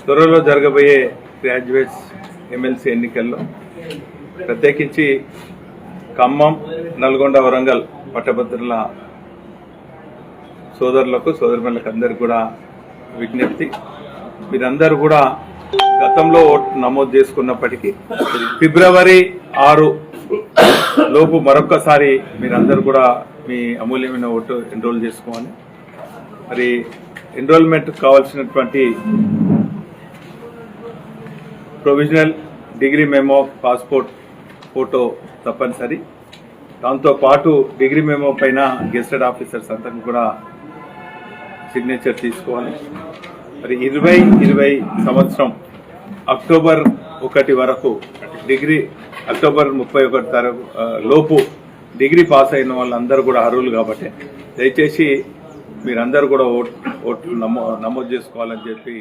త్వరలో జరగబోయే graduates MLC ఎన్నికల్లో ప్రత్యేకించి ఖమ్మం, నల్గొండ, వరంగల్ పట్టభద్రుల సోదరులకు సోదరిమణులకు అందరికీ కూడా విజ్ఞప్తి, మీరందరూ కూడా గతంలో ఓటు నమోదు చేసుకున్నప్పటికీ ఫిబ్రవరి 6 లోపు మరొక్కసారి మీరందరూ కూడా మీ అమూల్యమైన ఓటు ఎన్రోల్ చేసుకోవాలి. మరి ఎన్రోల్మెంట్ కావాల్సినటువంటి provisional degree memo, passport photo తప్పనిసరి. దాంతోపాటు డిగ్రీ మెమో పైన గెస్టెడ్ ఆఫీసర్స్ అంతా కూడా సిగ్నేచర్ తీసుకోవాలి. మరి 2020 సంవత్సరం అక్టోబర్ 1 వరకు డిగ్రీ, అక్టోబర్ 31 లోపు డిగ్రీ పాస్ అయిన వాళ్ళందరూ కూడా అర్హులు కాబట్టి దయచేసి మీరందరూ కూడా ఓటు నమోదు చేసుకోవాలని చెప్పి